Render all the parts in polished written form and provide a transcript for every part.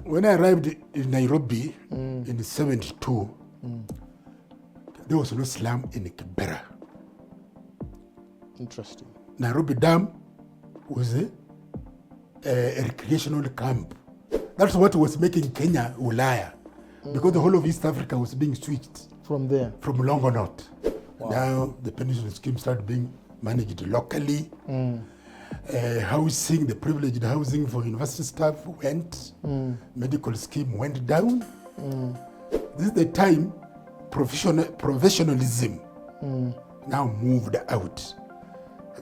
When I arrived in Nairobi in 72, there was no slum in Kibera. Interesting. Nairobi Dam was a recreational camp. That's what was making Kenya Ulaya, because the whole of East Africa was being switched From there. from Longonot. Wow. Now the pension scheme started being managed locally. Housing, the privileged housing for university staff went. Medical scheme went down. This is the time professionalism now moved out.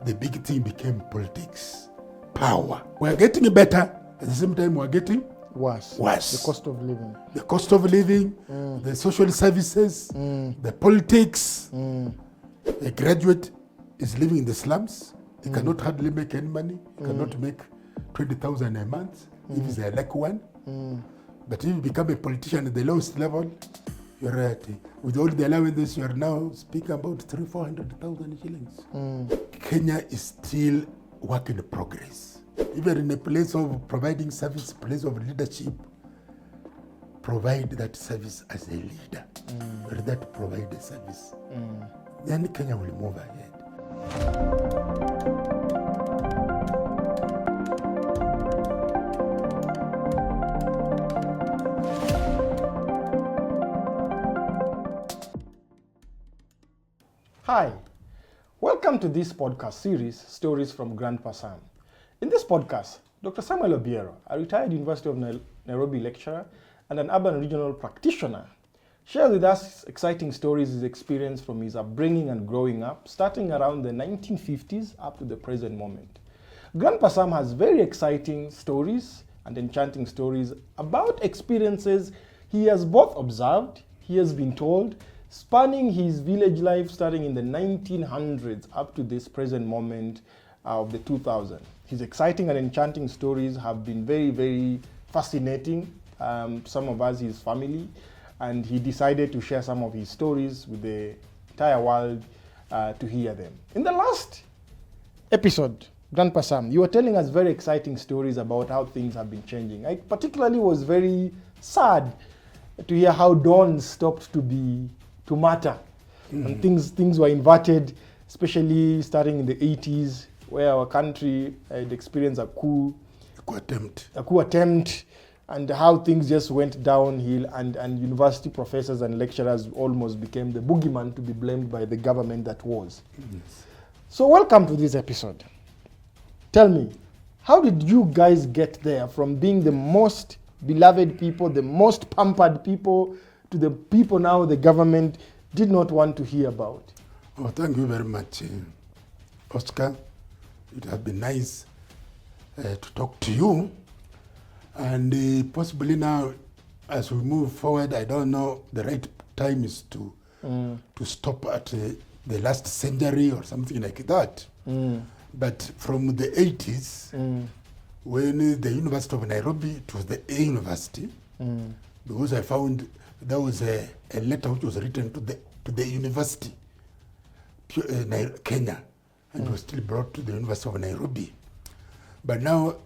The big thing became politics, power. We're getting better, at the same time we're getting Worse. worse. The cost of living. The cost of living, the social services, the politics. A graduate is living in the slums. He cannot hardly make any money. He cannot make 20,000 a month if he's a lucky one. But if you become a politician at the lowest level, you're at, with all the allowances, you're now speaking about 300,000-400,000 shillings. Kenya is still work in progress. Even in a place of providing service, place of leadership, provide that service as a leader, or that provide the service. Then Kenya will move ahead. Hi, welcome to this podcast series, Stories from Grandpa Sam. In this podcast, Dr. Samuel Obiero, a retired University of Nairobi lecturer and an urban regional practitioner, shares with us exciting stories his experience from his upbringing and growing up, starting around the 1950s up to the present moment. Grandpa Sam has very exciting stories and enchanting stories about experiences he has both observed, he has been told, spanning his village life starting in the 1900s up to this present moment of the 2000s. His exciting and enchanting stories have been very, very fascinating. Some of us, his family, and he decided to share some of his stories with the entire world to hear them. In the last episode, Grandpa Sam, you were telling us very exciting stories about how things have been changing. I particularly was very sad to hear how dawns stopped to matter, and things were inverted, especially starting in the 80s, where our country had experienced a coup attempt, and how things just went downhill, and university professors and lecturers almost became the boogeyman to be blamed by the government that was. Yes. So welcome to this episode. Tell me, how did you guys get there from being the most beloved people, the most pampered people, to the people now the government did not want to hear about? Oh, thank you very much, Oscar. It has been nice to talk to you. And possibly now, as we move forward, I don't know, the right time is to stop at the last century or something like that. But from the 80s, when the University of Nairobi, it was the A University, because I found there was a letter which was written to the university, Kenya, and was still brought to the University of Nairobi. But now,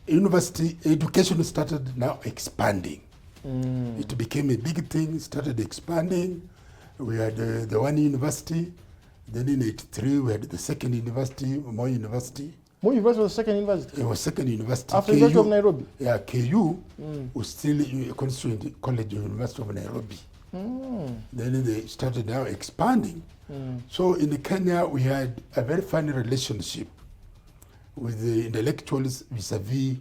university education started now expanding. It became a big thing, started expanding. We had the one university, then in 83 we had the second university, Moi University. Moi University was the second university? It was second university. After University of Nairobi? Yeah, KU was still a constituent college of University of Nairobi. Then they started now expanding. So in Kenya, we had a very funny relationship with the intellectuals vis-a-vis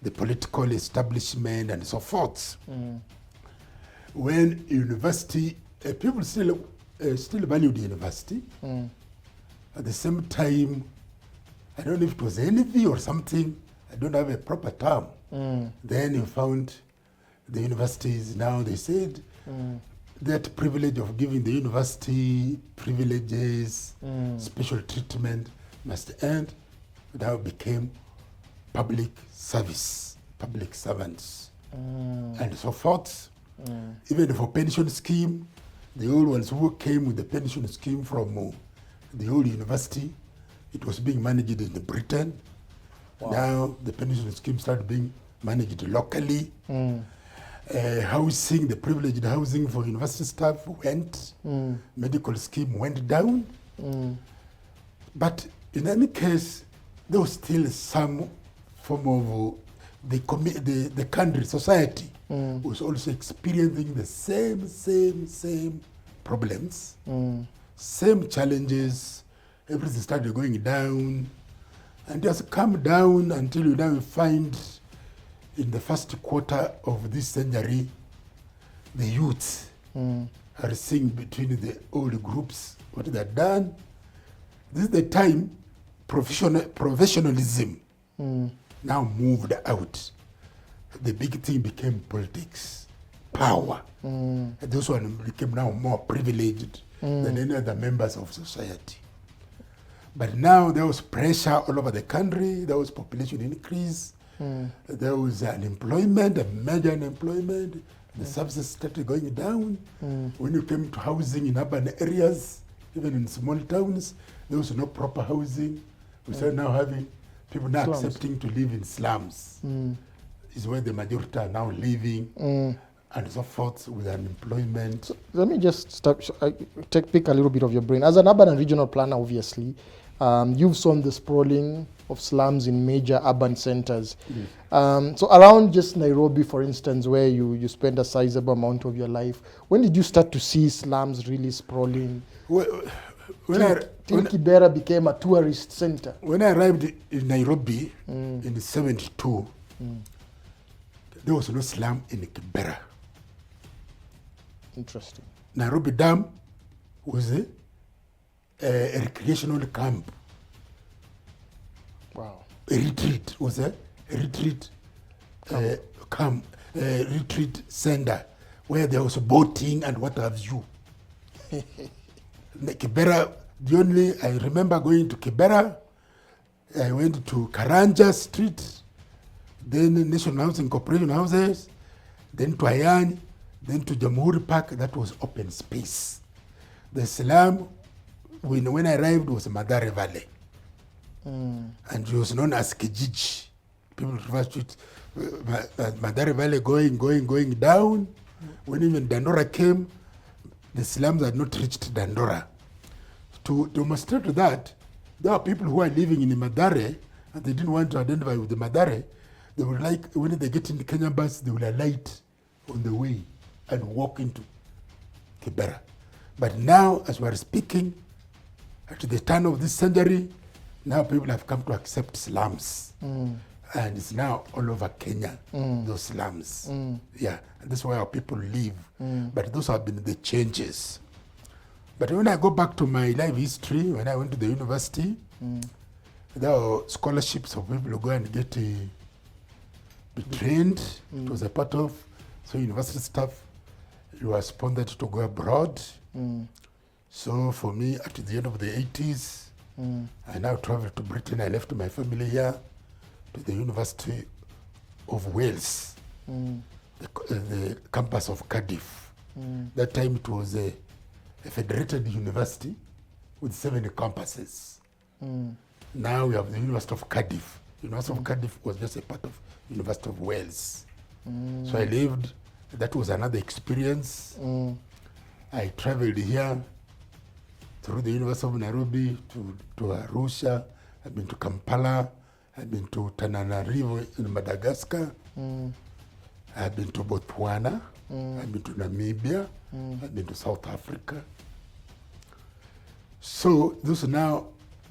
the political establishment and so forth. When university, people still valued university. At the same time, I don't know if it was envy or something, I don't have a proper term. Then you found the universities, now they said that privilege of giving the university privileges, special treatment must end. Now became public service, public servants, and so forth. Even for pension scheme, the old ones who came with the pension scheme from the old university, it was being managed in Britain. Wow. Now the pension scheme started being managed locally. Housing, the privileged housing for university staff went. Medical scheme went down. But in any case, there was still some form of the country, society, was also experiencing the same problems, same challenges. Everything started going down, and just come down until you now find in the first quarter of this century, the youth are seeing between the old groups what they're done. This is the time professionalism now moved out. The big thing became politics, power. And those one became now more privileged than any other members of society. But now there was pressure all over the country. There was population increase. There was unemployment, a major unemployment. The services started going down. When you came to housing in urban areas, even in small towns, there was no proper housing. We started now having people now Slums. accepting to live in slums. Is where the majority are now living, and so forth, with unemployment. So let me just pick a little bit of your brain. As an urban and regional planner, obviously, you've seen the sprawling of slums in major urban centers. So around just Nairobi, for instance, where you spend a sizable amount of your life, when did you start to see slums really sprawling? Till Kibera became a tourist center. When I arrived in Nairobi in 72, there was no slum in Kibera. Interesting. Nairobi Dam was a recreational camp. Wow. A retreat was a retreat camp, a retreat center where there was boating and what have you. Kibera, I remember going to Kibera. I went to Karanja Street, then National Housing Corporation houses, then to Ayan, then to Jamhuri Park. That was open space. The slum, when I arrived, was Madare Valley. And it was known as Kijiji. People refer to it, Madare Valley going down. When even Dandora came, the slums had not reached Dandora. To demonstrate that, there are people who are living in Madare, and they didn't want to identify with the Madare. They would like, when they get in the Kenyan bus, they will alight on the way and walk into Kibera. But now, as we are speaking, at the turn of this century, now people have come to accept slums. And it's now all over Kenya, those slums. Yeah, and that's where our people live. But those have been the changes. But when I go back to my life history, when I went to the university, there were scholarships for people to go and get be trained. It was a part of, so university staff, you were sponsored to go abroad. So for me, at the end of the 80s, I now traveled to Britain. I left my family here to the University of Wales, the campus of Cardiff. That time it was a federated university with 7 campuses. Now we have the University of Cardiff. University of Cardiff was just a part of University of Wales. So I lived, that was another experience. I traveled here through the University of Nairobi to Arusha. I've been to Kampala. I've been to Tananarivo in Madagascar. I've been to Botswana. I've been to Namibia. I've been to South Africa. So this now,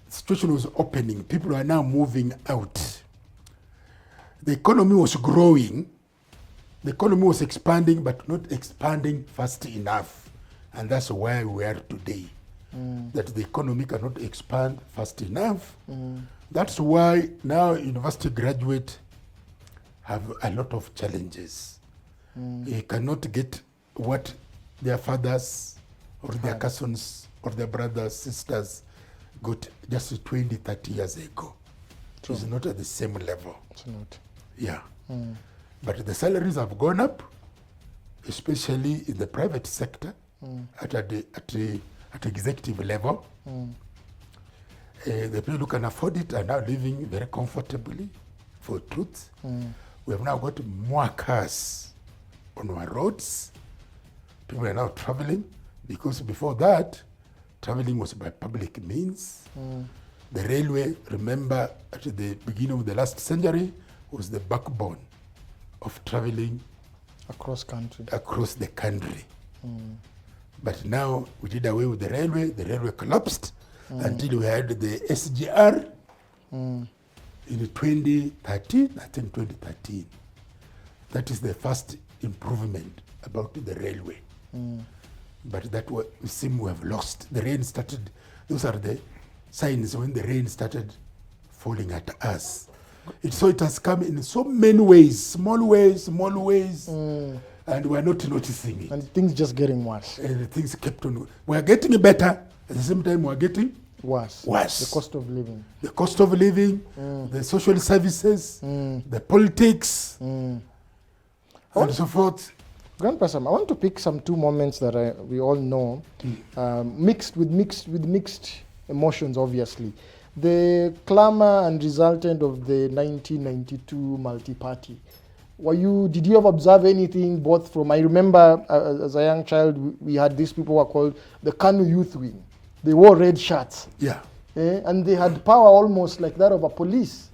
situation was opening. People are now moving out. The economy was growing. The economy was expanding, but not expanding fast enough. And that's where we are today. That the economy cannot expand fast enough. That's why now university graduates have a lot of challenges. They cannot get what their fathers or their cousins or their brothers, sisters got just 20, 30 years ago. True. It's not at the same level. It's not. Yeah. But the salaries have gone up, especially in the private sector, at executive level. The people who can afford it are now living very comfortably, for truth. We have now got more cars on our roads. People are now traveling, because before that, traveling was by public means. The railway, remember, at the beginning of the last century, was the backbone of traveling across the country. But now we did away with the railway collapsed until we had the SGR in 2013, I think 2013. That is the first improvement about the railway. But that we seem we have lost. The rain started, those are the signs when the rain started falling at us. So it has come in so many ways, small ways, and we're not noticing it. And things just getting worse. And things kept on. We're getting better, at the same time we're getting worse. The cost of living. The cost of living, the social services, the politics, and so forth. Grandpa Sam, I want to pick some two moments that we all know, mixed emotions, obviously. The clamor and resultant of the 1992 multi-party. Did you ever observe anything both from, I remember as a young child, we had these people who were called the Kanu Youth Wing. They wore red shirts. Yeah. And they had power almost like that of a police.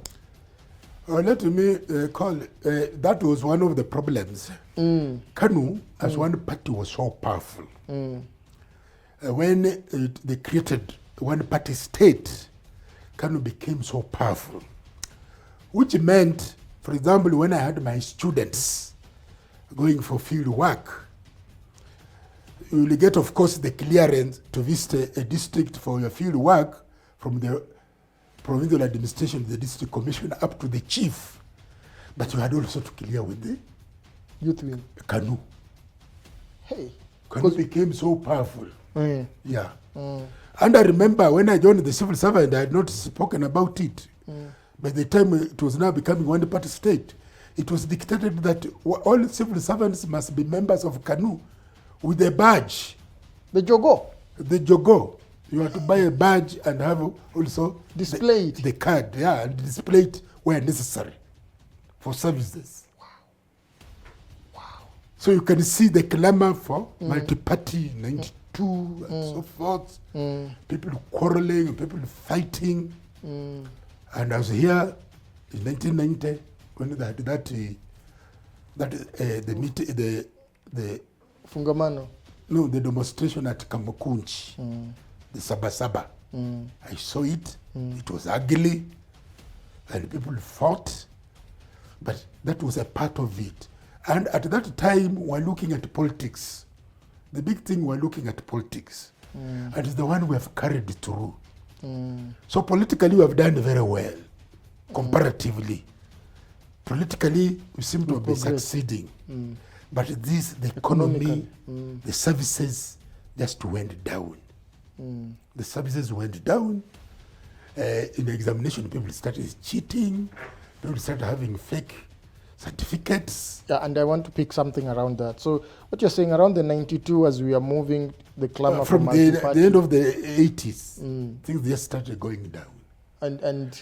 Let me call, that was one of the problems. Kanu, as one party, was so powerful. When they created one party state, Kanu became so powerful, which meant, for example, when I had my students going for field work, you will get, of course, the clearance to visit a district for your field work from the provincial administration, the district commissioner, up to the chief. But you had also to clear with the youth wing. Kanu. Hey. Kanu became so powerful. Yeah. And I remember when I joined the civil service, I had not spoken about it. By the time it was now becoming one party state, it was dictated that all civil servants must be members of Kanu with a badge. The Jogo? The Jogo. You have to buy a badge and have also display the card, and display it where necessary for services. Wow. So you can see the clamor for multi-party, 92 and so forth. People quarreling, people fighting. And I was here in 1990 when the Fungamano. No, the demonstration at Kamukunchi. The Sabasaba. I saw it. It was ugly, and people fought, but that was a part of it. And at that time, we're looking at politics. The big thing, we're looking at politics, and it's the one we have carried through. So politically, we have done very well, comparatively. Politically, we seem to be succeeding, but the economy, the services just went down. The services went down. In the examination, people started cheating. People started having fake certificates. Yeah, and I want to pick something around that. So what you're saying, around the 92, as we are moving the clamor from the end of the 80s, things just started going down. And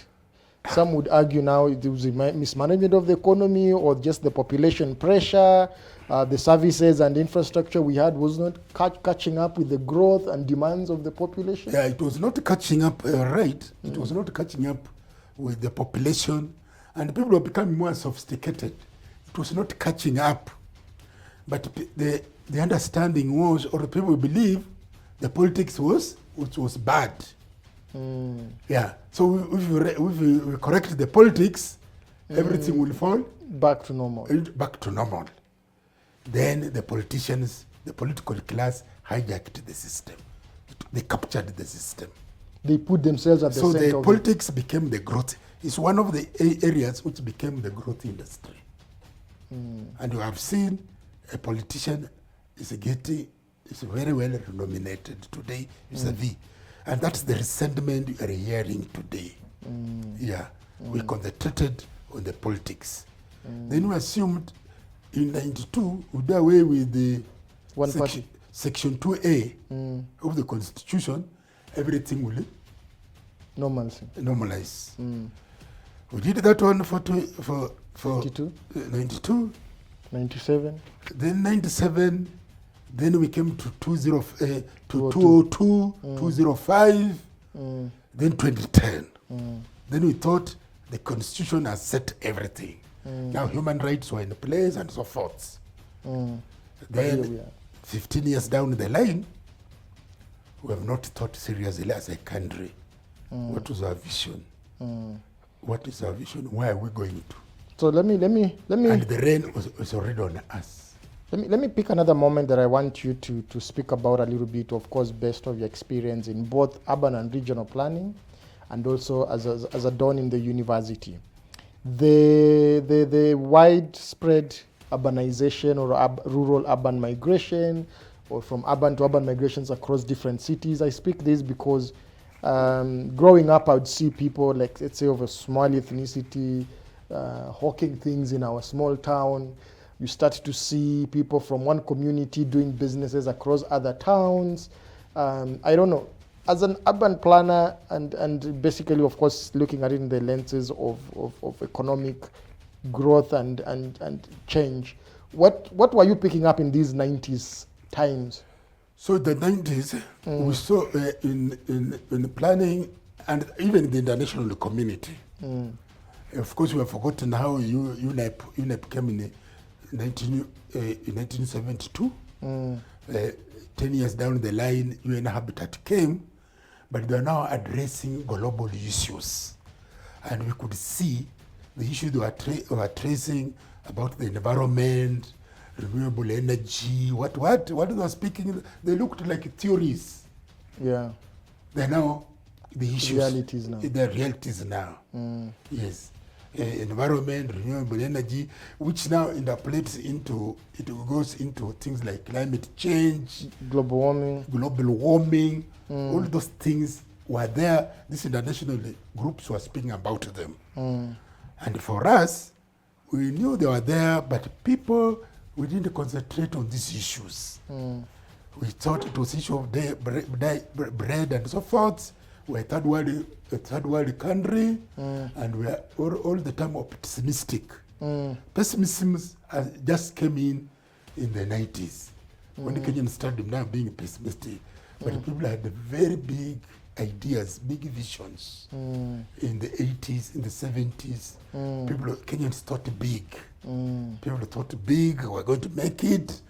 some would argue now it was a mismanagement of the economy or just the population pressure. The services and infrastructure we had was not catching up with the growth and demands of the population. Yeah, it was not catching up, right. It was not catching up with the population, and people were becoming more sophisticated. It was not catching up. But the understanding was, or people believe, the politics was bad. Yeah, so if we correct the politics, everything will fall back to normal. Then the politicians, the political class hijacked the system. They captured the system. They put themselves at the center. So the politics became the growth. It's one of the areas which became the growth industry. And you have seen a politician is very well nominated today, vis-a-vis. And that's the resentment you are hearing today. We concentrated on the politics. Then we assumed in 92, we did away with the Section 2A of the Constitution, everything will normalize. We did that one for For 92, 92, 97, then 97, then we came to 202, 205, then 2010. Then we thought the constitution has set everything. Now human rights were in place and so forth. Then 15 years down the line, we have not thought seriously as a country. What was our vision? What is our vision? Where are we going to? So let me. And the rain was already on us. Let me pick another moment that I want you to speak about a little bit, of course, based on your experience in both urban and regional planning, and also as a don in the university. The widespread urbanization or rural-urban migration, or from urban to urban migrations across different cities. I speak this because growing up, I would see people, like, let's say, of a small ethnicity, hawking things in our small town. You start to see people from one community doing businesses across other towns. I don't know. As an urban planner and basically, of course, looking at it in the lenses of economic growth and change, what were you picking up in these 90s times? So the 90s, we saw in planning and even in the international community. Of course, we have forgotten how UNEP came in 1972. 10 years down the line, UN Habitat came, but they are now addressing global issues. And we could see the issues they were tracing about the environment, renewable energy, what they were speaking, they looked like theories. Yeah. They're now the issues. Realities now. The realities now. Yes. Environment, renewable energy, which now interplates into, it goes into things like climate change, global warming, all those things were there. These international groups were speaking about them. And for us, we knew they were there, but we didn't concentrate on these issues. We thought it was issue of bread and so forth. We're a third world country, and we are all the time optimistic. Pessimism just came in the 90s, when the Kenyans started now being pessimistic. But people had very big ideas, big visions. In the 80s, in the 70s, Kenyans thought big. People thought big, we're going to make it.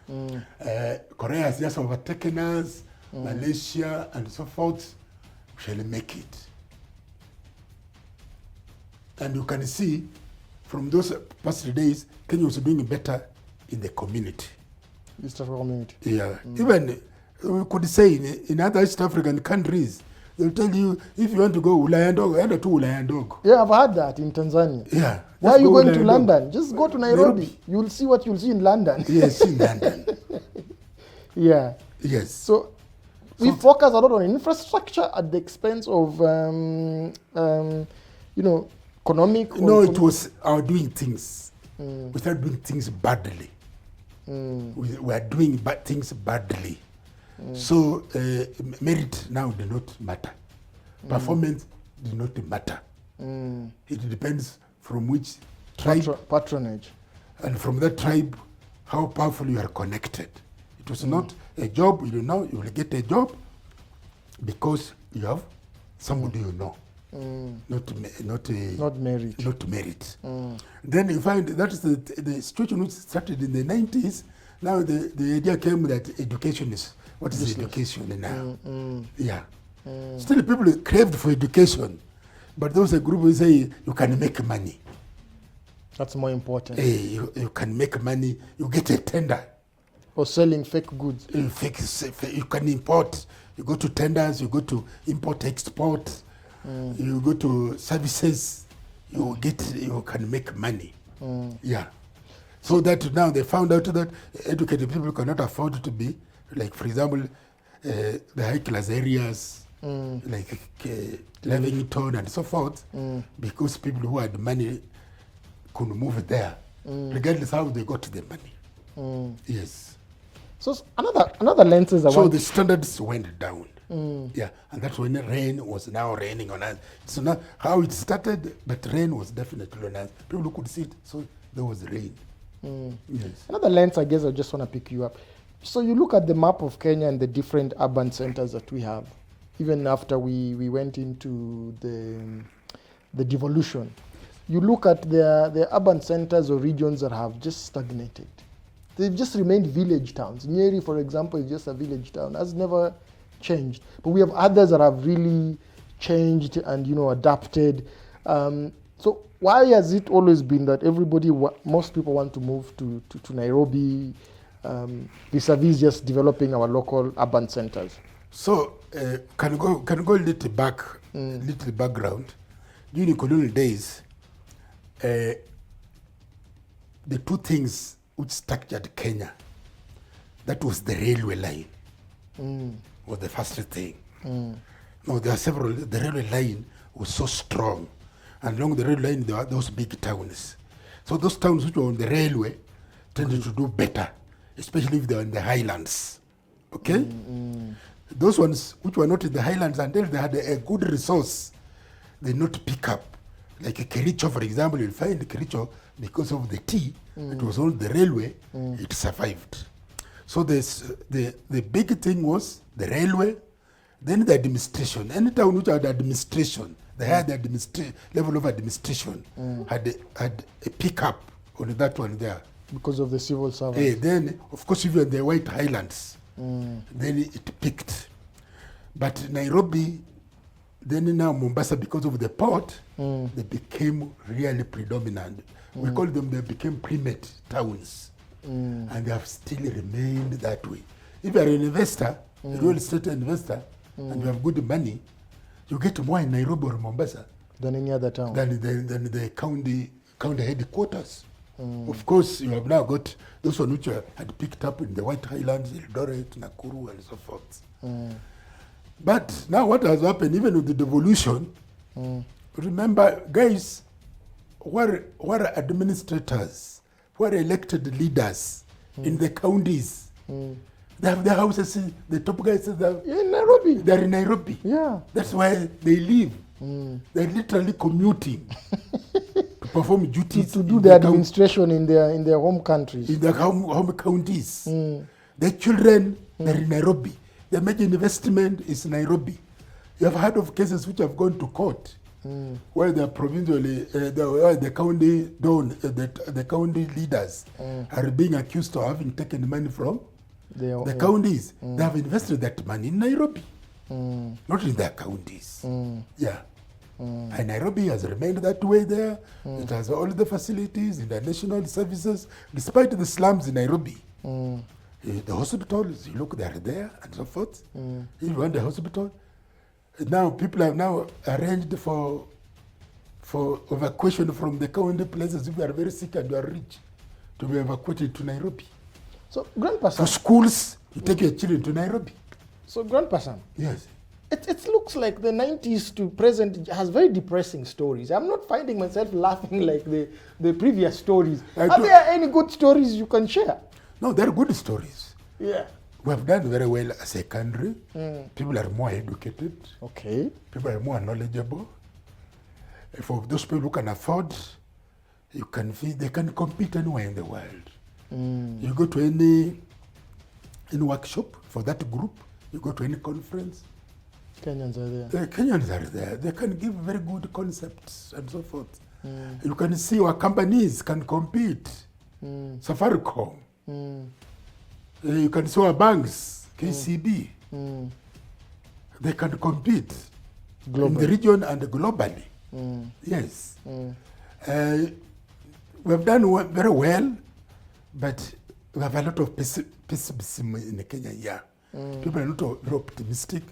Korea has just overtaken us, Malaysia, and so forth. We shall make it. And you can see from those past days, Kenya was doing better in the community. East African community. Yeah. Even we could say in other East African countries, they'll tell you, if you want to go Ulayandogo, enda to Ulayandogo. Yeah, I've heard that in Tanzania. Yeah. Why are you going to London? Just go to Nairobi. You'll see what you'll see in London. Yes, in London. Yeah. Yes. So we focus a lot on infrastructure at the expense of, economic. No, it was our doing things. We started doing things badly. We were doing things badly. So merit now did not matter. Performance did not matter. It depends from which tribe. Patronage. And from that tribe, how powerful you are connected. It was not a job, you will get a job because you have somebody you know. Not merit. Not merit. Then you find that is the situation which started in the 90s. Now the idea came that education is, what is education now? Yeah. Still people craved for education, but there was a group who say you can make money. That's more important. You can make money, you get a tender. Or selling fake goods. You can import, you go to tenders, you go to import, export, you go to services, you can make money. Yeah. So that now they found out that educated people cannot afford to be, like, for example, the high class areas, like Livingstone and so forth, because people who had money could move there, regardless how they got the money. Yes. So another lenses. So the standards went down. Yeah, and that's when the rain was now raining on us. So now how it started, but rain was definitely on us. People could see it, so there was rain. Yes. Another lens, I guess I just want to pick you up. So you look at the map of Kenya and the different urban centers that we have, even after we went into the devolution. You look at the urban centers or regions that have just stagnated. They've just remained village towns. Nyeri, for example, is just a village town. Has never changed. But we have others that have really changed and, adapted. So why has it always been that most people want to move to Nairobi vis-a-vis just developing our local urban centers? So can go a little back, little background. During colonial days, the two things which structured Kenya, that was the railway line, was the first thing. No, there are several. The railway line was so strong, and along the railway line there were those big towns. So those towns which were on the railway tended to do better, especially if they were in the highlands. Okay? Those ones which were not in the highlands, until they had a good resource, they not pick up. Like a Kericho, for example, you'll find Kericho, because of the tea, it was on the railway, it survived. So the big thing was the railway, then the administration. Any town which had administration, they had the level of administration, had a pickup on that one there. Because of the civil servants. Then, of course, even the White Highlands, then it picked. But Nairobi, then now Mombasa, because of the port, they became really predominant. We call them, they became primate towns. And they have still remained that way. If you are an investor, a real estate investor, and you have good money, you get more in Nairobi or Mombasa than any other town. Than the county headquarters. Of course, you have now got those one which had picked up in the White Highlands, Eldoret, Nakuru, and so forth. But now what has happened, even with the devolution, remember, guys, who are administrators, who are elected leaders in the counties, they have their houses, the top guys are in Nairobi. They're in Nairobi. Yeah. That's why they live. They're literally commuting to perform duties. To do the administration in their home countries. In their home counties. Their children, they're in Nairobi. The major investment is Nairobi. You have heard of cases which have gone to court, where the provincially, the county leaders are being accused of having taken money from the counties. They have invested that money in Nairobi, not in their counties. Yeah. And Nairobi has remained that way there. It has all the facilities, international services, despite the slums in Nairobi. The hospitals, you look, they're there and so forth. If you want the hospital, now people have now arranged for evacuation from the county places. If you are very sick and you are rich, to be evacuated to Nairobi. So, Grandpa Sam, for schools, you take your children to Nairobi. So, Grandpa Sam, yes, it looks like the 90s to present has very depressing stories. I'm not finding myself laughing like the previous stories. Are there any good stories you can share? No, they're good stories. Yeah. We have done very well as a country. People are more educated. Okay. People are more knowledgeable. For those people who can afford, they can compete anywhere in the world. You go to any workshop for that group, you go to any conference. Kenyans are there. The Kenyans are there. They can give very good concepts and so forth. You can see our companies can compete. Safaricom. You can see our banks, KCB. They can compete in the region and globally. Yes. We have done very well, but we have a lot of pessimism in Kenya here. People are not very optimistic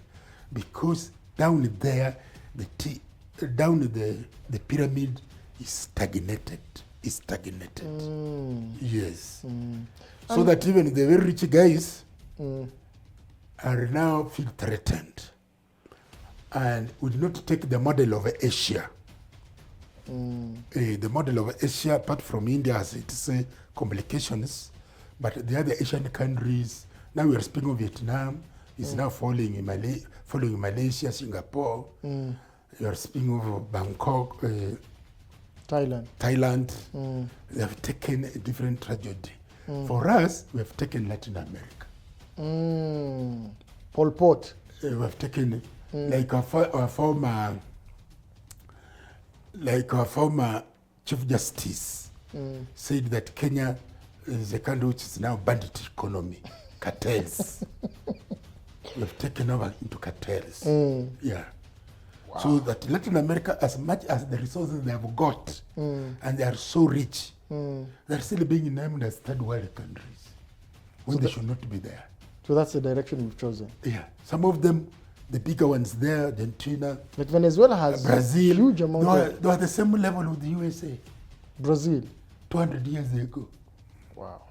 because down there, the pyramid is stagnated. Yes. So that even the very rich guys are now feel threatened and would not take the model of Asia. The model of Asia, apart from India, has its complications, but the other Asian countries, now we are speaking of Vietnam, is now following Malaysia, Singapore. You are speaking of Bangkok, Thailand. They have taken a different tragedy. For us, we have taken Latin America. Pol Pot. We have taken like our former Chief Justice said that Kenya is a country which is now bandit economy, cartels. We have taken over into cartels. Yeah. Wow. So that Latin America, as much as the resources they have got, and they are so rich, they're still being named as third world countries when they should not be there. So that's the direction we've chosen. Yeah. Some of them, the bigger ones there, Argentina. But Venezuela has Brazil, a huge amount they were the same level with the USA. Brazil. 200 years ago. Wow.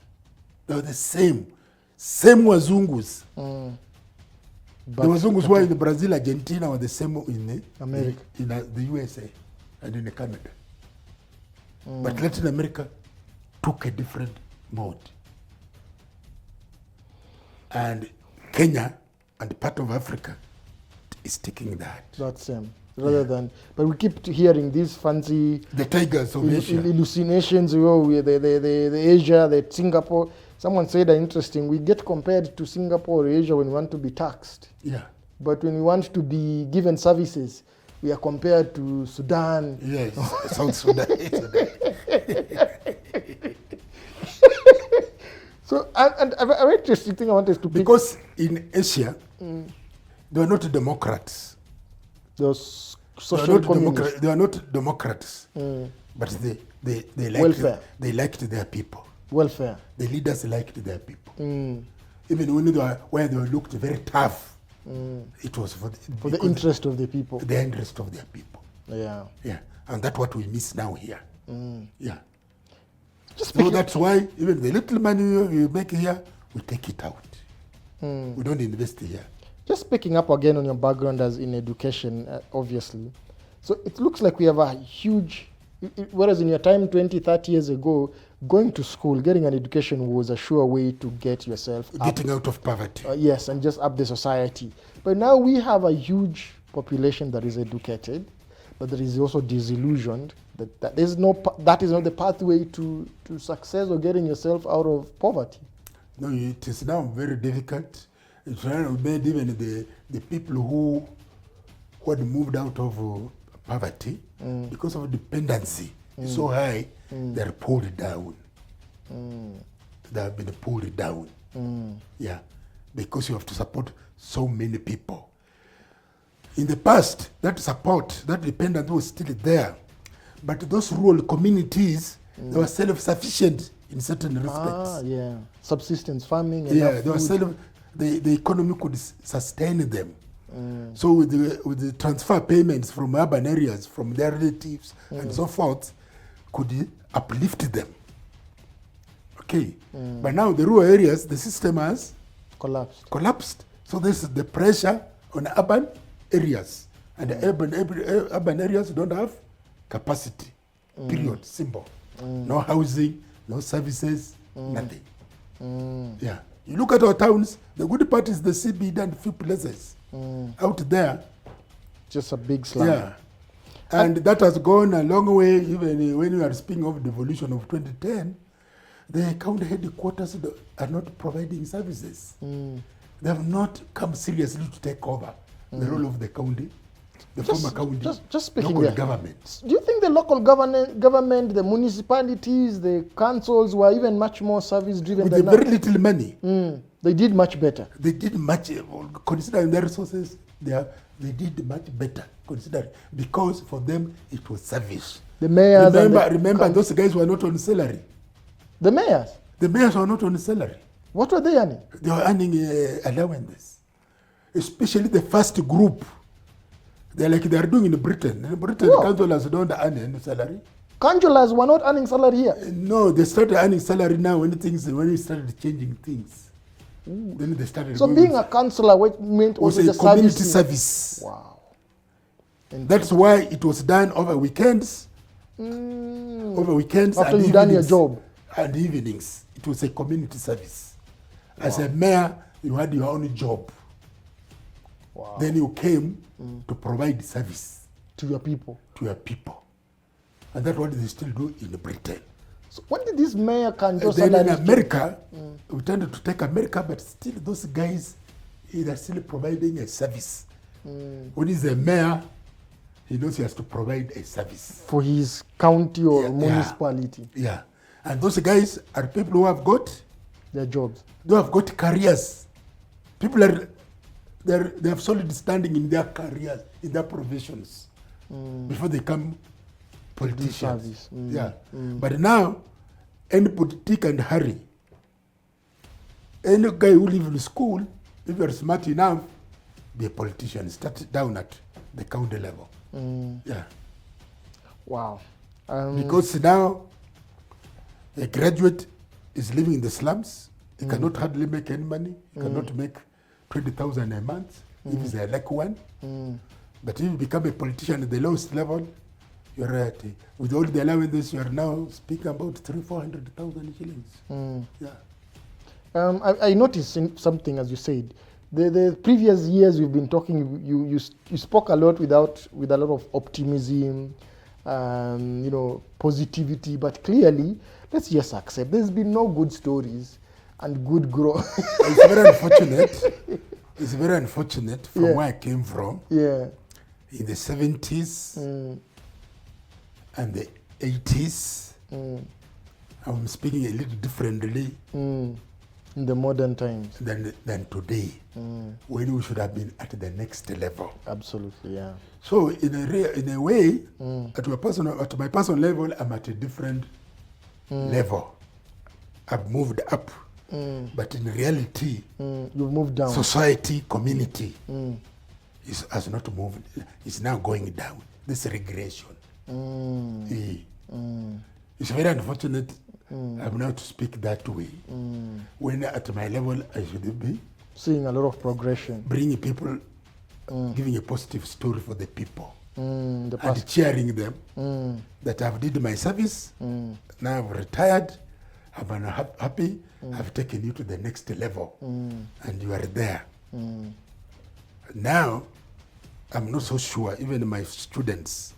They were the same. Same Wazungus. The Wazungus were in Brazil, Argentina were the same in America. In the USA and in Canada. But Latin America took a different mode. And Kenya and part of Africa is taking that. That's rather than, but we keep hearing these fancy the tigers of Asia hallucinations. The Asia, the Singapore. Someone said interesting. We get compared to Singapore or Asia when we want to be taxed. Yeah. But when we want to be given services, we are compared to Sudan. Yes, South Sudan. So, and a very interesting thing I wanted to pick. Because in Asia, they are not Democrats. Those social communists. They are not Democrats, but they liked welfare. They liked their people. Welfare. The leaders liked their people. Even when where they looked very tough, it was for the interest of the people. The interest of their people. Yeah. Yeah, and that's what we miss now here. Yeah. So that's why even the little money we make here, we take it out. We don't invest here. Just picking up again on your background as in education, obviously. So it looks like we have a huge, whereas in your time 20, 30 years ago, going to school, getting an education was a sure way to get yourself getting out of poverty. Yes, and just up the society. But now we have a huge population that is educated, but that is also disillusioned. That is not the pathway to success or getting yourself out of poverty. No, it is now very difficult. It's made even the people who had moved out of poverty because of dependency so high, they're pulled down. They have been pulled down. Yeah, because you have to support so many people. In the past, that support, that dependence was still there. But those rural communities, they were self-sufficient in certain respects. Yeah. Subsistence farming. Yeah, they were the economy could sustain them. So with the transfer payments from urban areas, from their relatives and so forth, could uplift them. Okay. But now the rural areas, the system has collapsed. So this is the pressure on urban areas. And the urban areas don't have capacity. Period. Simple. No housing, no services, nothing. Yeah. You look at our towns, the good part is the CBD and few places. Out there. Just a big slum. Yeah. And that has gone a long way, even when we are speaking of devolution of 2010, the county headquarters are not providing services. They have not come seriously to take over the role of the county, former county, just speaking local there, government. Do you think the local government, the municipalities, the councils were even much more service-driven than now? With very little money. They did much better. They did much, considering their resources, they did much better, considering, because for them it was service. The mayors remember those guys were not on salary. The mayors? The mayors were not on salary. What were they earning? They were earning allowances. Especially the first group. They are doing in Britain. In Britain, councillors don't earn any salary. Councillors were not earning salary here? No, they started earning salary now when we started changing things. Then they started. So being a councillor meant also was a community service. Wow. That's why it was done over weekends. Over weekends after and you've done your job. And evenings. It was a community service. As a mayor, you had your own job. Wow. Then you came to provide service To your people. to your people. And that's what they still do in Britain. So when did this mayor can just Then in salaries America, we tended to take America, but still those guys, they're still providing a service. When he's a mayor, he knows he has to provide a service. for his county or Yeah, municipality? Yeah. And those guys are people who have got, Their jobs. they have got careers. People they have solid standing in their careers, in their professions, before they become politicians. service. Yeah. But now, any politic and hurry, any guy who live in school, if you're smart enough, be a politician. Start down at the county level. Yeah. Wow. Because now a graduate is living in the slums. He cannot hardly make any money. He cannot make 20,000 a month if he's a lucky one. But if you become a politician at the lowest level, you're at, with all the allowances, you are now speaking about 400,000 shillings. Yeah. I noticed something as you said. The previous years we've been talking, you spoke a lot with a lot of optimism, positivity. But clearly, let's just accept there's been no good stories and good growth. It's very unfortunate. It's very unfortunate from where I came from. Yeah. In the 70s and the 80s, I'm speaking a little differently In the modern times. than today, when we should have been at the next level. Absolutely, yeah. So in a way, at my personal level, I'm at a different level. I've moved up, but in reality, You've moved down. society, community has not moved. It's now going down. This regression. It's very unfortunate. I'm now to speak that way. When at my level, I should be Seeing a lot of progression. bringing people, giving a positive story for the people, The and past. cheering them that I've did my service. Now I've retired. I'm happy. I've taken you to the next level, and you are there. Now, I'm not so sure. Even my students,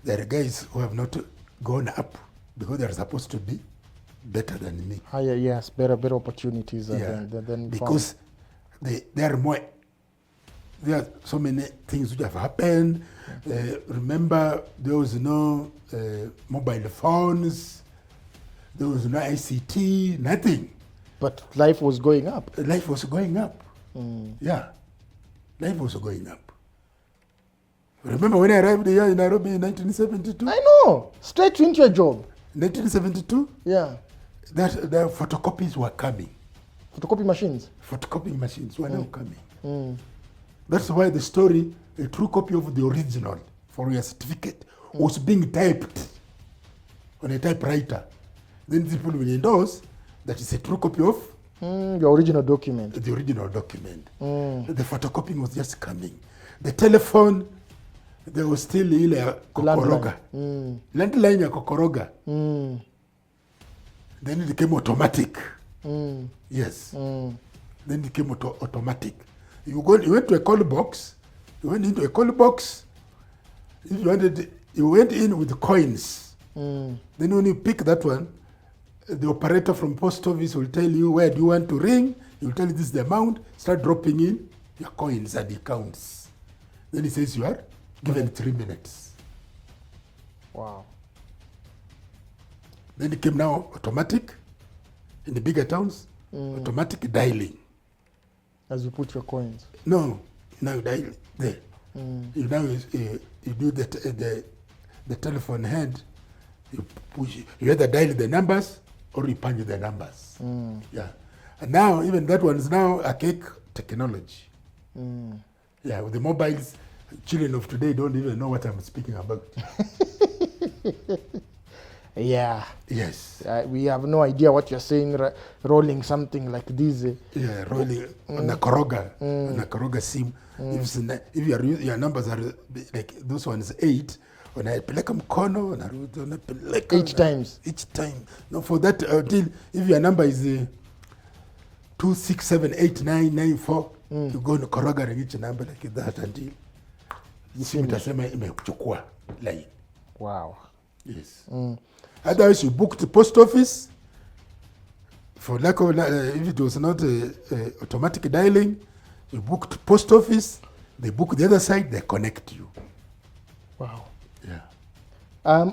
there are guys who have not gone up because they are supposed to be better than me. Higher, yes, better opportunities than because there are more. There are so many things which have happened. Remember, there was no mobile phones. There was no ICT, nothing. But life was going up. Life was going up. Yeah, life was going up. Remember when I arrived here in Nairobi in 1972? I know. Straight into your job. 1972? Yeah. That the photocopies were coming. Photocopy machines. Photocopying machines were now coming. That's why the story, a true copy of the original for your certificate, was being typed on a typewriter. Then people will endorse that it's a true copy of Your original document. the original document. The photocopying was just coming. The telephone, there was still ile kokoroga. Landline ya kokoroga. Then it became automatic. Yes. Then it became automatic. You went to a call box. You went into a call box. If you wanted, you went in with coins. Then when you pick that one, the operator from post office will tell you where do you want to ring. He will tell you this is the amount. Start dropping in your coins and accounts. Then he says you are given 3 minutes. Wow. Then it came now automatic in the bigger towns. Automatic dialing. As you put your coins. No, now you dial there. You now you do the telephone head. You push. You either dial the numbers or you punch the numbers. Yeah, and now even that one is now archaic technology. Yeah, with the mobiles, children of today don't even know what I'm speaking about. Yeah. Yes. We have no idea what you're saying, rolling something like this. Yeah, rolling on a Koroga, on a Koroga SIM. If your numbers are like those ones 8, unapeleka mkono, unapeleka 8 times. Each time. No, for that until if your number is 2678994, You go to koroga reach number like that until simu itasema imekuchukua line. Wow. Yes. Otherwise, you book the post office. For lack of, if it was not automatic dialing, you book the post office. They book the other side. They connect you. Wow. Yeah.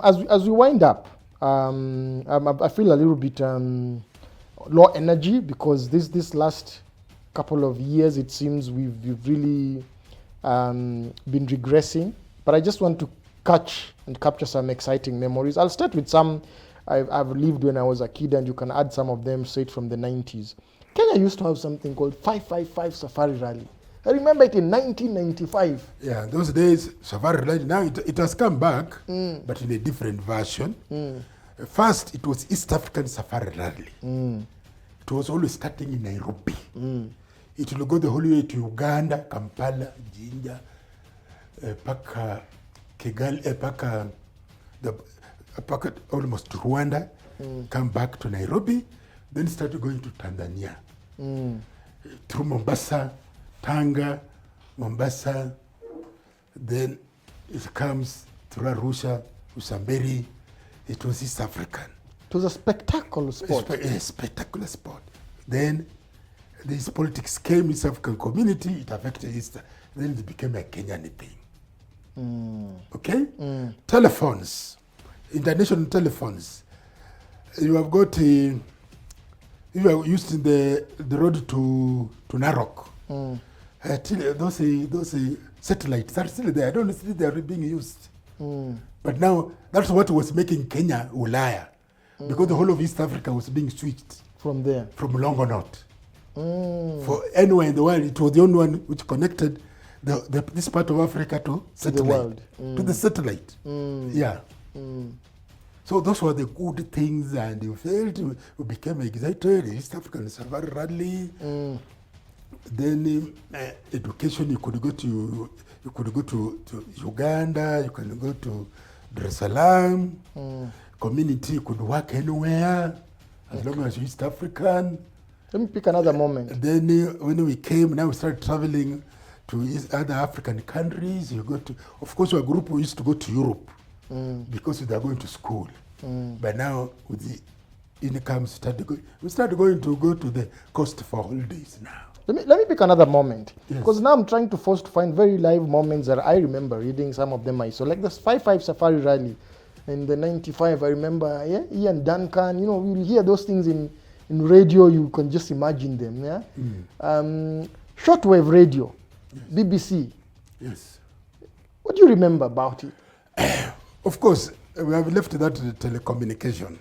As we wind up, I feel a little bit low energy because this last couple of years it seems we've really been regressing. But I just want to capture some exciting memories. I'll start with some I've lived when I was a kid, and you can add some of them straight from the 90s. Kenya used to have something called 555 Safari Rally. I remember it in 1995. Yeah, those days, Safari Rally, now it has come back, but in a different version. First, it was East African Safari Rally. It was always starting in Nairobi. It will go the whole way to Uganda, Kampala, Jinja, Paka, Kigali, Paka almost to Rwanda, come back to Nairobi, then started going to Tanzania. Through Mombasa, Tanga, Mombasa, then it comes through Arusha, Usamberi. It was East African. It was a spectacular sport. A spectacular sport. Then this politics came, East African community, it affected East. Then it became a Kenyan thing. Okay? Telephones, international telephones. You have got, you are used in the road to Narok. Those satellites are still there. I don't see they are being used. But now, that's what was making Kenya Ulaya. Because the whole of East Africa was being switched. From there? From Longonot. For anywhere in the world, it was the only one which connected this part of Africa to satellite. The world. To the satellite. Yeah. So those were the good things, and you felt we became excited. East African Safari Rally. Then education, you could go to Uganda, you can go to Dar es Salaam. Community, you could work anywhere as long as you're East African. Let me pick another moment. Then when we came, now we started traveling to other African countries. You go to, of course, our group used to go to Europe because they are going to school. But now with the income we started going to go to the coast for holidays now. Let me pick another moment. Yes. Because now I'm trying to find very live moments that I remember reading some of them. So like this 5-5 Safari Rally in the 95, I remember, Ian Duncan, we'll hear those things in radio, you can just imagine them, yeah? Shortwave radio, yes. BBC. Yes. What do you remember about it? Of course, we have left that to the telecommunication.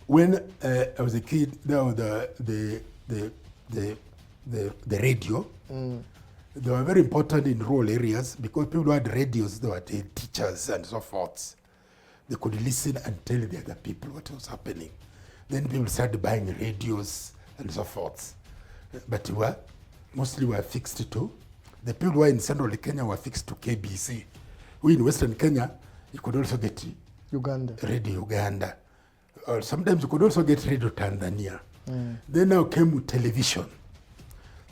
When I was a kid, there was the radio. They were very important in rural areas because people who had radios, they were teachers and so forth. They could listen and tell the other people what was happening. Then people started buying radios and so forth. But mostly were fixed to, the people who were in central Kenya were fixed to KBC. We in western Kenya, you could also get Radio Uganda. Or sometimes you could also get Radio Tanzania. Then now came television.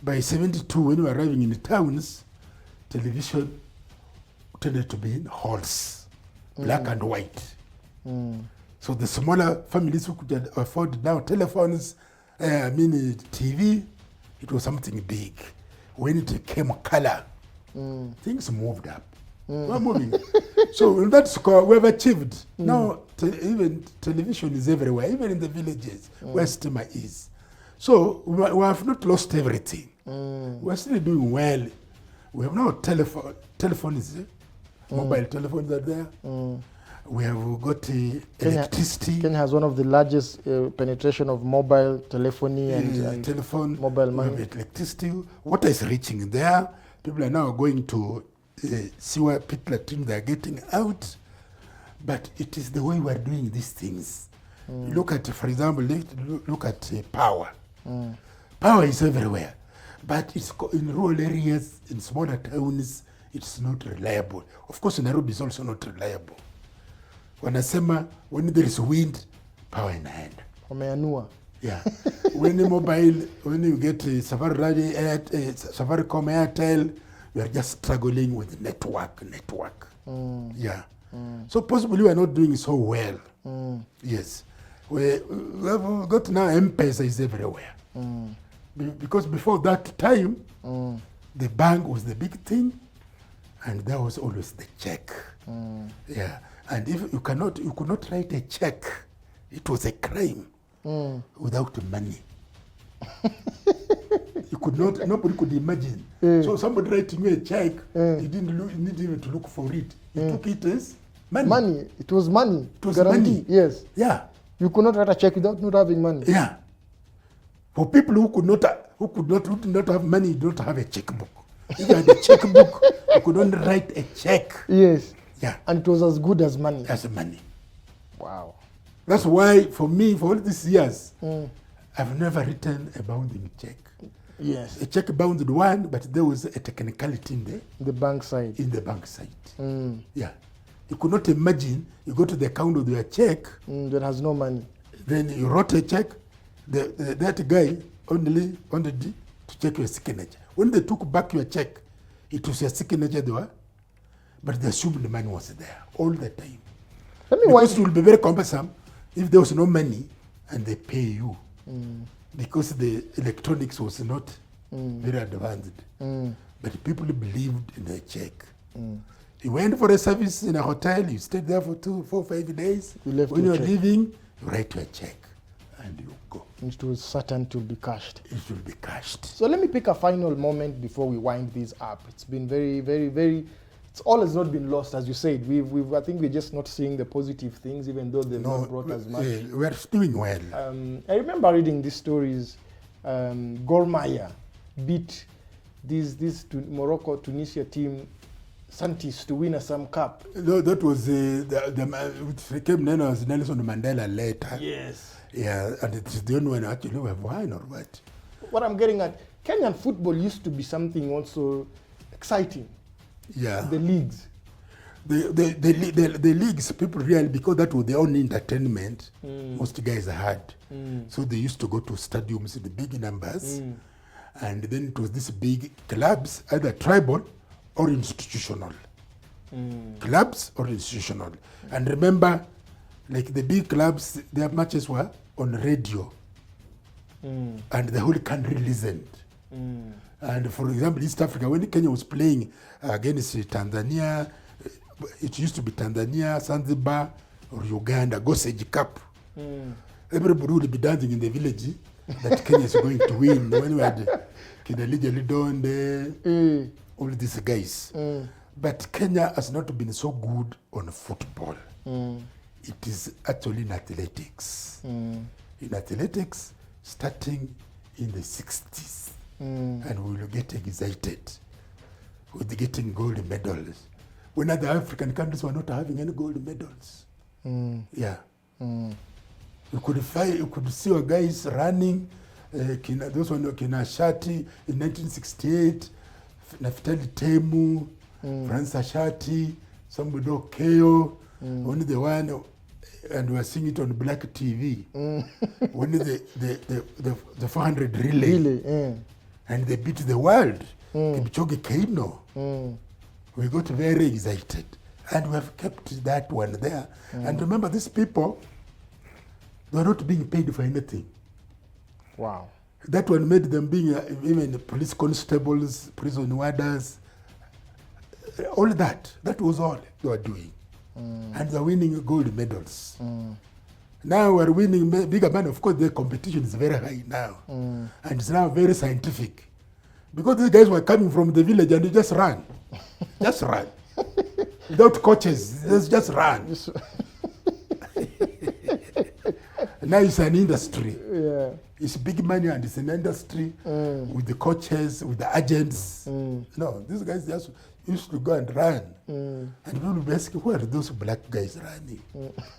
By 72, when we were arriving in the towns, television tended to be in halls, black and white. So the smaller families who could afford now telephones, TV, it was something big. When it came color, things moved up. We're moving. So in that score, we've achieved. Now, even television is everywhere, even in the villages where STEMA is. So we have not lost everything. We're still doing well. We have now telephones, mobile telephones are there. We have got electricity. Kenya has one of the largest penetration of mobile telephony and telephone, mobile money. We have electricity. Water is reaching there. People are now going to see where pit latrine they are getting out. But it is the way we are doing these things. Look at, for example, look at power. Power is everywhere. But it's in rural areas, in smaller towns, it's not reliable. Of course, Nairobi is also not reliable. Wanasema, when there is wind, power inaenda. Wameanua. Yeah. When you get Safaricom, Airtel, you are just struggling with network. Yeah. So possibly we are not doing so well. Yes. We have got now M-Pesa is everywhere. Because before that time, the bank was the big thing, and there was always the check. Yeah. And if you could not write a check, it was a crime without money. You could not, nobody could imagine. So somebody writing you a check, he didn't even to look for it. He took it as money. Money. It was money. It was guarantee. money. Yes. Yeah. You could not write a check without not having money. Yeah. For people who did not have money, you don't have a checkbook. If you had a checkbook, you could only write a check. Yes. Yeah. And it was as good as money. As money. Wow. That's why, for me, for all these years, I've never written a bounding check. Yes. A check bounded one, but there was a technicality in the bank side. In the bank side. Yeah. You could not imagine, you go to the account with your check. That has no money. Then you wrote a check. That guy only wanted to check your signature. When they took back your check, it was your signature there, but they assumed the money was there all the time. Because it will be very cumbersome if there was no money and they pay you. Because the electronics was not very advanced. But people believed in a check. You went for a service in a hotel, you stayed there for 2, 4, 5 days. When you're leaving, you write your check and you go. It was certain to be cashed. It will be cashed. So let me pick a final moment before we wind this up. It's been very, very, very, it's all has not been lost, as you said. I think we're just not seeing the positive things, even though they've not brought as much. We're doing well. I remember reading these stories. Gor Mahia beat this Morocco Tunisia team, Santis, to win a Sam Cup. No, that was which became known as Nelson Mandela later. Yes. Yeah, and it's the only one actually who have won or what? What I'm getting at, Kenyan football used to be something also exciting. Yeah. The leagues. The leagues, people really, because that was the only entertainment most guys had. So they used to go to stadiums in the big numbers. And then it was these big clubs, either tribal or institutional. Clubs or institutional. And remember, like the big clubs, their matches were on radio. And the whole country listened. And for example, East Africa, when Kenya was playing against Tanzania, it used to be Tanzania, Zanzibar, or Uganda, Goseji Cup. Everybody would be dancing in the village that Kenya is going to win. When we had Kinalija Lidonde, all these guys. But Kenya has not been so good on football. It is actually in athletics. In athletics, starting in the 60s. And we will get excited with getting gold medals. When other African countries were not having any gold medals. Yeah. You could see our guys running, those one Kina Shati in 1968, Naftali Temu, Francis Shati, somebody Keo, only the one, and we were seeing it on black TV. Only the 400 relay. And they beat the world. Kipchoge Keino. We got very excited. And we have kept that one there. And remember, these people, they were not being paid for anything. Wow. That one made them being even police constables, prison warders, all that. That was all they were doing. And they're winning gold medals. Now we're winning bigger money. Of course, the competition is very high now. And it's now very scientific. Because these guys were coming from the village and they just ran. Just ran. Without coaches, they just ran. Now it's an industry. Yeah. It's big money and it's an industry with the coaches, with the agents. No, these guys just used to go and run. And people would be asking, where are those black guys running?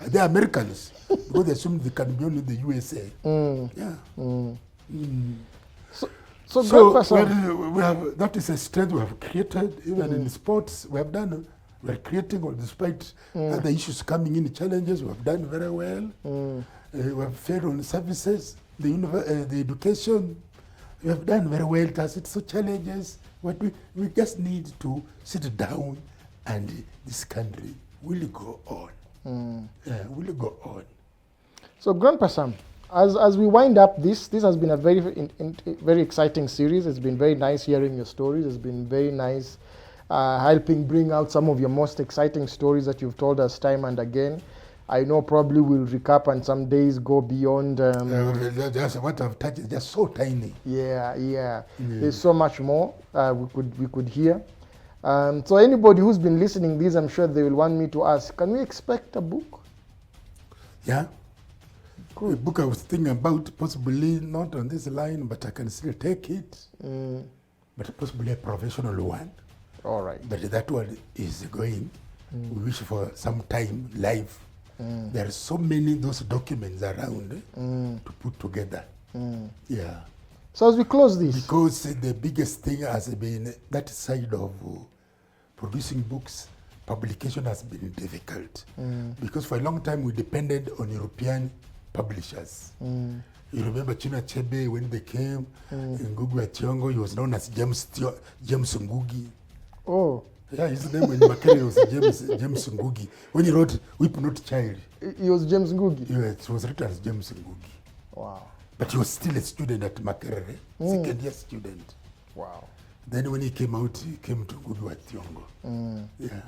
They're Americans, because they assume they can be only the USA. Yeah. So we have, that is a strength we have created, even in sports. We are creating, despite other issues coming in, challenges, we have done very well. We have failed on services. the education. We have done very well. It has its challenges. What we just need to sit down, and this country will go on. Will go on. So, Grandpa Sam, as we wind up this has been a very exciting series. It's been very nice hearing your stories. It's been very nice helping bring out some of your most exciting stories that you've told us time and again. I know probably we'll recap and some days go beyond. Just what I've touched is just so tiny. Yeah. There's so much more we could hear. So anybody who's been listening this, I'm sure they will want me to ask, can we expect a book? Yeah. Good. A book I was thinking about, possibly not on this line, but I can still take it. But possibly a professional one. All right. But that one is going. We wish for some time live. There are so many those documents around to put together. Yeah. So as we close this, because the biggest thing has been that side of producing books, publication has been difficult. Because for a long time we depended on European publishers. You remember China Chebe when they came, Ngugi wa Thiong'o, he was known as James Ngugi. Oh. Yeah, his name in Makerere was James Ngugi. When he wrote Weep Not Child. He was James Ngugi? Yeah, it was written as James Ngugi. Wow. But he was still a student at Makerere, second year student. Wow. Then when he came out, he came to Ngugi wa Thiong'o. Yeah.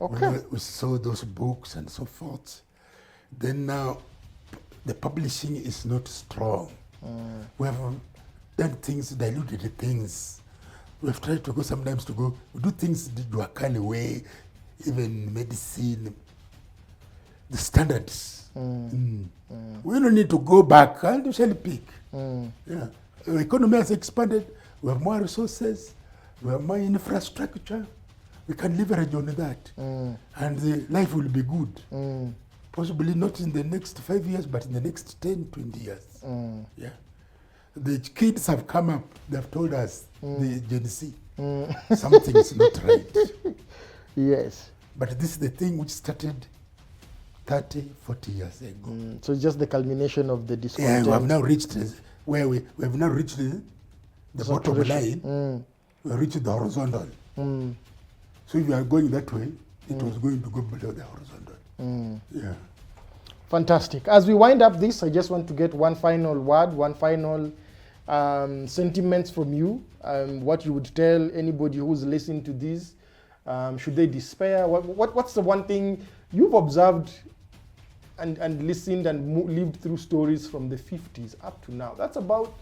Okay. When we saw those books and so forth. Then now, the publishing is not strong. We have done things, diluted things. We have tried to go sometimes we do things the Dwakali way, even medicine, the standards. We don't need to go back and we shall pick. Yeah. Our economy has expanded, we have more resources, we have more infrastructure, we can leverage on that. And the life will be good. Possibly not in the next 5 years, but in the next 10, 20 years. Yeah. The kids have come up, they've told us, the Gen Z, something is not right. Yes. But this is the thing which started 30, 40 years ago. So it's just the culmination of the discontent. Yeah, we have now reached where we have now reached the bottom line. We have reached the horizontal. So if you are going that way, it was going to go below the horizontal. Yeah. Fantastic. As we wind up this, I just want to get one final word, one final sentiments from you. What you would tell anybody who's listening to this. Should they despair? What's the one thing you've observed and listened and lived through stories from the 50s up to now? That's about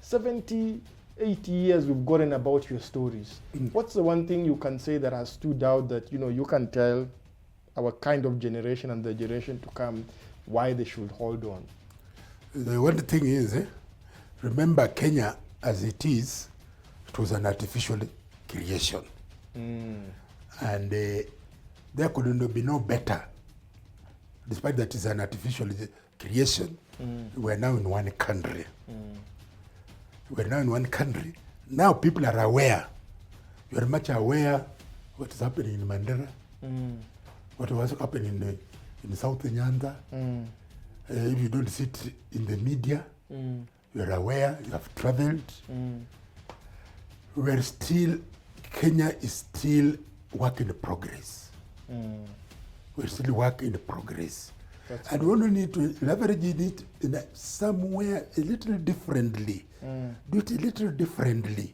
70, 80 years we've gotten about your stories. What's the one thing you can say that has stood out that you can tell our kind of generation and the generation to come why they should hold on? The one thing is, remember Kenya as it was an artificial creation. And there could be no better. Despite that it's an artificial creation, we're now in one country. We're now in one country. Now people are aware. You are much aware what is happening in Mandera, what was happening in South Nyanza. If you don't sit in the media, you are aware, you have traveled. We're still, Kenya is still work in progress. We're still work in progress. And we only need to leverage it in somewhere a little differently. Do it a little differently.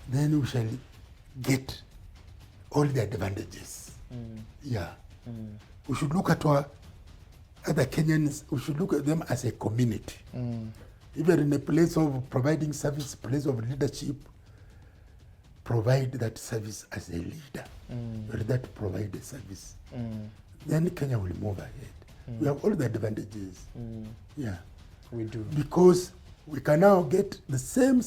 Then we shall get all the advantages. Yeah. We should look at our other Kenyans, we should look at them as a community. Even in a place of providing service, place of leadership, provide that service as a leader. Ready to provide the service. Then Kenya will move ahead. We have all the advantages. Yeah. We do. Because we can now get the same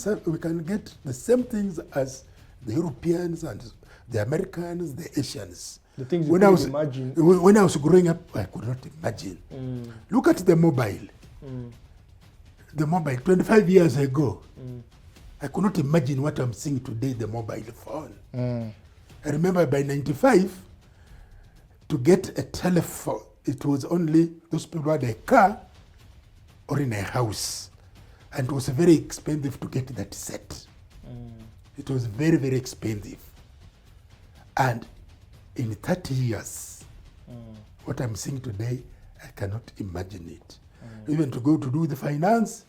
things as the Europeans and the Americans, the Asians. The things you couldn't imagine. When I was growing up, I could not imagine. Look at the mobile. The mobile, 25 years ago, I could not imagine what I'm seeing today, the mobile phone. I remember by 95, to get a telephone, it was only those people who had a car or in a house. And it was very expensive to get that set. It was very, very expensive. And in 30 years, what I'm seeing today, I cannot imagine it. Even to go to do the finance,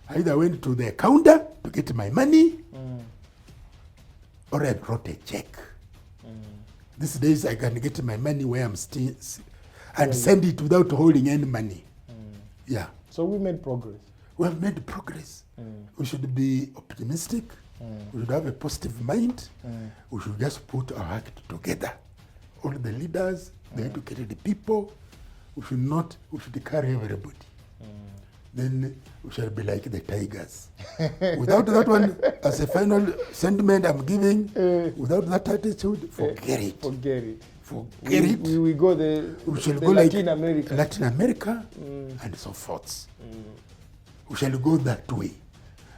I either went to the counter to get my money, or I wrote a check. These days I can get my money where I'm still, and send it without holding any money. Yeah. So we made progress. We have made progress. We should be optimistic. We should have a positive mind. We should just put our act together. All the leaders, the educated people, we should carry everybody. Then we shall be like the tigers. Without that one, as a final sentiment I'm giving, without that attitude, forget it. Forget it. Forget it. We go we shall go Latin like America. Latin America and so forth. We shall go that way.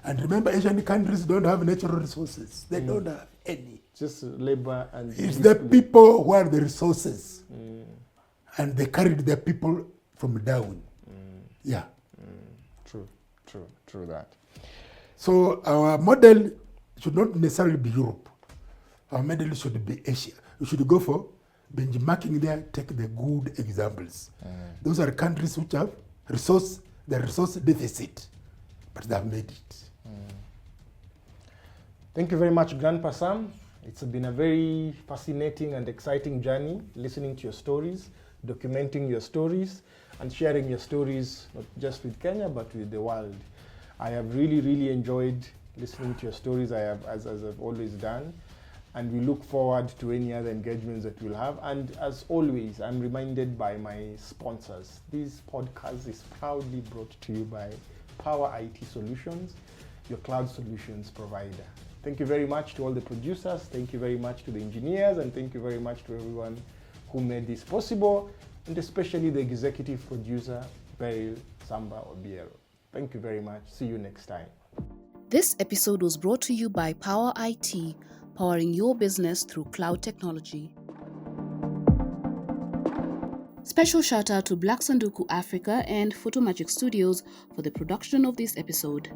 And remember, Asian countries don't have natural resources. They don't have any. Just labor and... It's the people who are the resources. And they carried their people from down. Yeah. True that. So our model should not necessarily be Europe. Our model should be Asia. We should go for benchmarking there, take the good examples. Those are countries which have the resource deficit, but they have made it. Thank you very much, Grandpa Sam. It's been a very fascinating and exciting journey, listening to your stories, documenting your stories, and sharing your stories, not just with Kenya, but with the world. I have really, really enjoyed listening to your stories, as I've always done. And we look forward to any other engagements that we'll have. And as always, I'm reminded by my sponsors. This podcast is proudly brought to you by Power IT Solutions, your cloud solutions provider. Thank you very much to all the producers. Thank you very much to the engineers. And thank you very much to everyone who made this possible, and especially the executive producer, Beryl Samba Obiero. Thank you very much. See you next time. This episode was brought to you by Power IT, powering your business through cloud technology. Special shout out to Black Sanduku Africa and Photomagic Studios for the production of this episode.